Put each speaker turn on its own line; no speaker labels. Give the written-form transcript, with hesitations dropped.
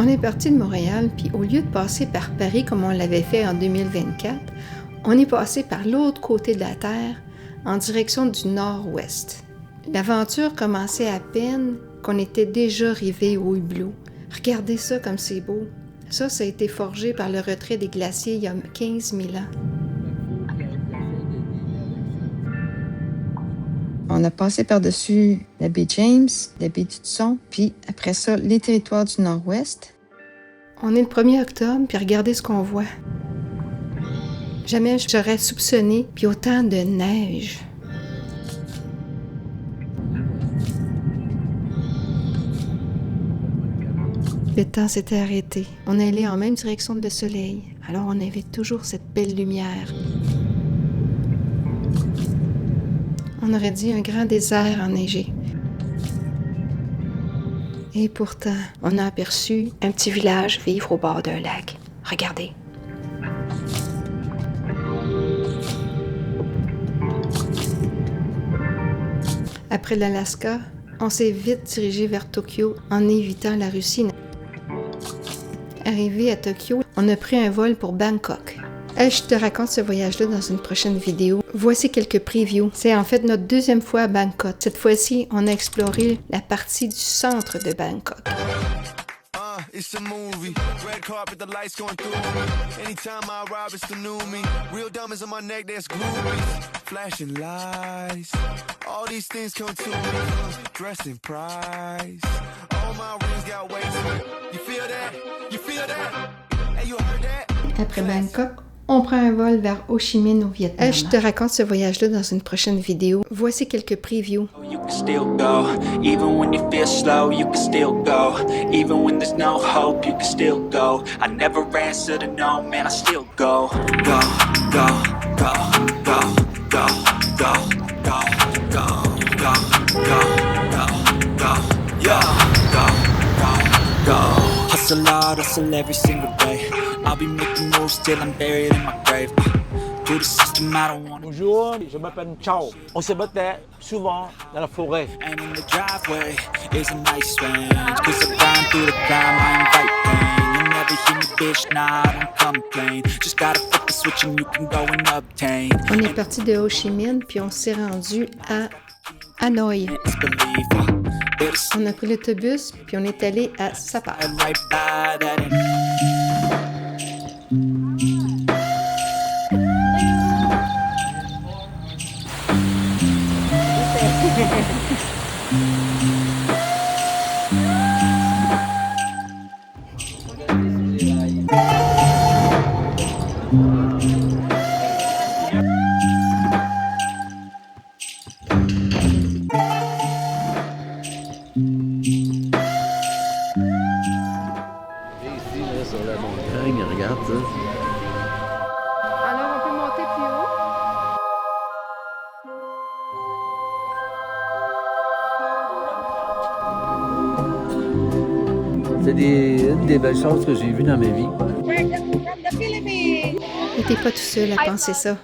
On est parti de Montréal, puis au lieu de passer par Paris comme on l'avait fait en 2024, on est passé par l'autre côté de la Terre, en direction du nord-ouest. L'aventure commençait à peine qu'on était déjà arrivé au hublot. Regardez ça comme c'est beau. Ça a été forgé par le retrait des glaciers il y a 15 000 ans. On a passé par-dessus la baie James, la baie d'Hudson, puis après ça, les territoires du nord-ouest. On est le 1er octobre, puis regardez ce qu'on voit. Jamais j'aurais soupçonné, puis autant de neige. Le temps s'était arrêté. On allait en même direction que le soleil, alors on avait toujours cette belle lumière. On aurait dit un grand désert enneigé. Et pourtant, on a aperçu un petit village vivre au bord d'un lac. Regardez. Après l'Alaska, on s'est vite dirigé vers Tokyo en évitant la Russie. Arrivé à Tokyo, on a pris un vol pour Bangkok. Je te raconte ce voyage-là dans une prochaine vidéo. Voici quelques previews. C'est en fait notre deuxième fois à Bangkok. Cette fois-ci, on a exploré la partie du centre de Bangkok.
It's a movie. Red carpet, the lights going through me. Anytime I arrive, it's the new me. Real diamonds on my neck, that's groupies. Flashing lights. All these things come to me. Dressed in price. All my rings got weight to it. You feel that? You feel that? Hey, you heard that?
Après Bangkok, on prend un vol vers Ho Chi Minh au Vietnam. Je te raconte ce voyage-là dans une prochaine vidéo. Voici quelques previews.
You can still go, even when you feel slow, you can still go. Even when there's no hope, you can still go. I never answer to no, man, I still go. Go, go, go, go, go, go, go, go, go, go, go, go, yeah, go, go, go. Hustle hard, hustle every single day. I'll be making moves till I'm buried in my grave. To the system, I don't wanna.
Bonjour, je m'appelle Chao. On se battait souvent dans la forêt.
And in the driveway is a nice range. Cause I grind through the climb, I invite pain. You never hear me, bitch, nah, I don't complain. Just gotta flip the switch and you can go and obtain.
On est parti de Ho Chi Minh, puis on s'est rendu à Hanoï. On a pris l'autobus, puis on est allé à Sapa.
Right by that.
Ici, là, sur la montagne, regarde ça.
Alors, on peut monter plus haut?
C'est une des belles choses que j'ai vues dans ma vie.
Et t'es pas tout seul à penser ça.